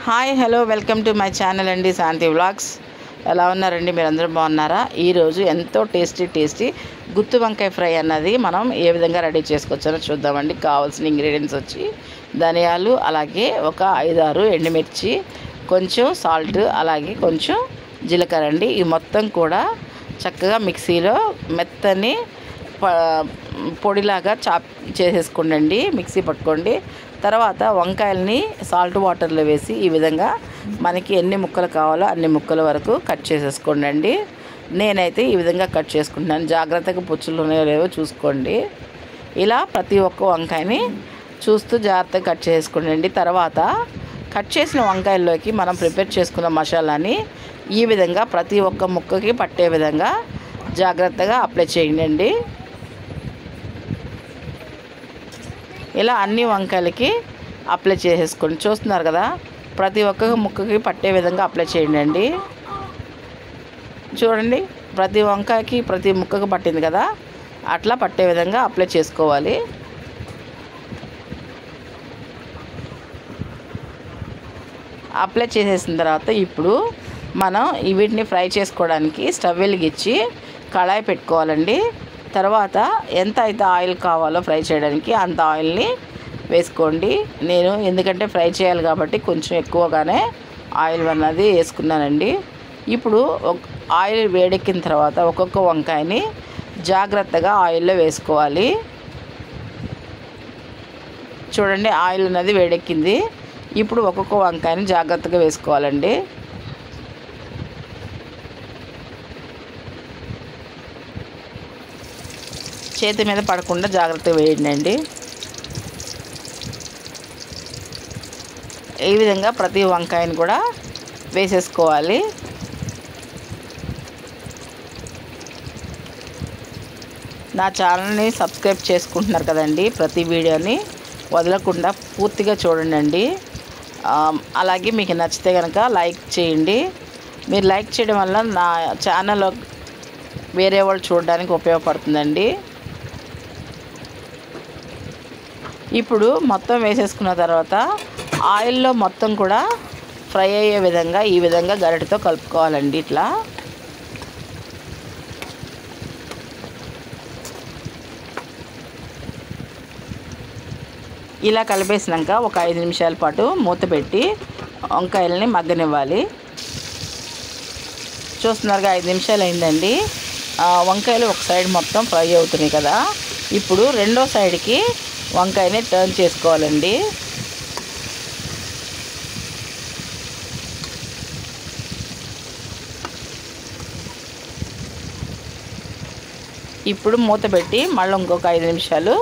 Hi hello welcome to my channel అండి శాంతి vlogs. ఎలా ఉన్నారండి? మీరందరూ బాగున్నారా? ఈరోజు ఎంతో టేస్టీ గుత్తి వంకాయ ఫ్రై అన్నది మనం ఏ విధంగా రెడీ చేసుకోవచ్చో చూద్దామండి. కావాల్సిన ఇంగ్రీడియంట్స్ వచ్చి ధనియాలు, అలాగే ఒక 5-6 ఎండుమిర్చి, కొంచెం సాల్ట్, అలాగే కొంచెం జీలకర్ర అండి. ఈ మొత్తం కూడా చక్కగా మిక్సీలో మెత్తని పొడిలాగా చాప్ చేసేసుకోండి, మిక్సీ పట్టుకోండి. తర్వాత వంకాయలని సాల్ట్ వాటర్లో వేసి ఈ విధంగా మనకి ఎన్ని ముక్కలు కావాలో అన్ని ముక్కల వరకు కట్ చేసేసుకోండి. నేనైతే ఈ విధంగా కట్ చేసుకుంటున్నాను. జాగ్రత్తగా పుచ్చులు ఉన్నాయో లేవో చూసుకోండి. ఇలా ప్రతి ఒక్క వంకాయని చూస్తూ జాగ్రత్తగా కట్ చేసుకోండి. తర్వాత కట్ చేసిన వంకాయల్లోకి మనం ప్రిపేర్ చేసుకున్న మసాలాని ఈ విధంగా ప్రతి ఒక్క ముక్కకి పట్టే విధంగా జాగ్రత్తగా అప్లై చేయండి. ఇలా అన్ని వంకాయలకి అప్లై చేసేసుకోండి. చూస్తున్నారు కదా, ప్రతి ఒక్క ముక్కకి పట్టే విధంగా అప్లై చేయండి. చూడండి, ప్రతి వంకాయకి ప్రతి ముక్కకి పట్టింది కదా, అట్లా పట్టే విధంగా అప్లై చేసుకోవాలి. అప్లై చేసేసిన తర్వాత ఇప్పుడు మనం వీటిని ఫ్రై చేసుకోవడానికి స్టవ్ వెలిగించి కళాయి పెట్టుకోవాలండి. తర్వాత ఎంత అయితే ఆయిల్ కావాలో ఫ్రై చేయడానికి అంత ఆయిల్ని వేసుకోండి. నేను ఎందుకంటే ఫ్రై చేయాలి కాబట్టి కొంచెం ఎక్కువగానే ఆయిల్ అన్నది వేసుకున్నానండి. ఇప్పుడు ఆయిల్ వేడెక్కిన తర్వాత ఒక్కొక్క వంకాయని జాగ్రత్తగా ఆయిల్లో వేసుకోవాలి. చూడండి, ఆయిల్ అన్నది వేడెక్కింది. ఇప్పుడు ఒక్కొక్క వంకాయని జాగ్రత్తగా వేసుకోవాలండి. చేతి మీద పడకుండా జాగ్రత్తగా వేయండి. ఈ విధంగా ప్రతి వంకాయని కూడా వేసేసుకోవాలి. నా ఛానల్ని సబ్స్క్రైబ్ చేసుకుంటున్నారు కదండి, ప్రతి వీడియోని వదలకుండా పూర్తిగా చూడండి. అలాగే మీకు నచ్చితే కనుక లైక్ చేయండి. మీరు లైక్ చేయడం వల్ల నా ఛానల్లో వేరే వాళ్ళు చూడడానికి ఉపయోగపడుతుందండి. ఇప్పుడు మొత్తం వేసేసుకున్న తర్వాత ఆయిల్లో మొత్తం కూడా ఫ్రై అయ్యే విధంగా ఈ విధంగా గరిటెతో కలుపుకోవాలండి. ఇట్లా ఇలా కలిపేసినాక ఒక 5 నిమిషాల పాటు మూత పెట్టి వంకాయలని మగ్గనివ్వాలి. చూస్తున్నారుగా, 5 నిమిషాలు అయిందండి. వంకాయలు ఒక సైడ్ మొత్తం ఫ్రై అవుతున్నాయి కదా, ఇప్పుడు రెండో సైడ్కి వంకాయని టర్న్ చేసుకోవాలండి. ఇప్పుడు మూత పెట్టి మళ్ళీ ఇంకొక 5 నిమిషాలు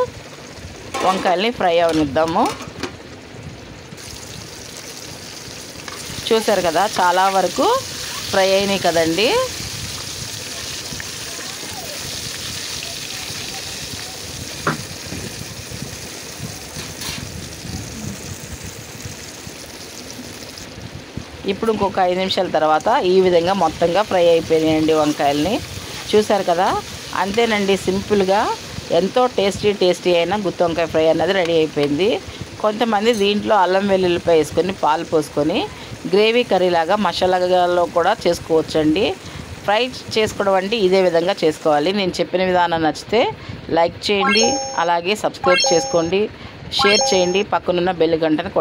వంకాయల్ని ఫ్రై అవనిద్దాము. చూసారు కదా, చాలా వరకు ఫ్రై అయినాయి కదండి. ఇప్పుడు ఇంకొక 5 నిమిషాల తర్వాత ఈ విధంగా మొత్తంగా ఫ్రై అయిపోయినాయండి వంకాయల్ని. చూసారు కదా, అంతేనండి, సింపుల్గా ఎంతో టేస్టీ అయిన గుత్తి వంకాయ ఫ్రై అన్నది రెడీ అయిపోయింది. కొంతమంది దీంట్లో అల్లం వెల్లుల్లిపాయ వేసుకొని పాలు పోసుకొని గ్రేవీ కర్రీలాగా మసాలాలో కూడా చేసుకోవచ్చండి. ఫ్రై చేసుకోవడం అంటే ఇదే విధంగా చేసుకోవాలి. నేను చెప్పిన విధానం నచ్చితే లైక్ చేయండి, అలాగే సబ్స్క్రైబ్ చేసుకోండి, షేర్ చేయండి, పక్కనున్న బెల్ గంటను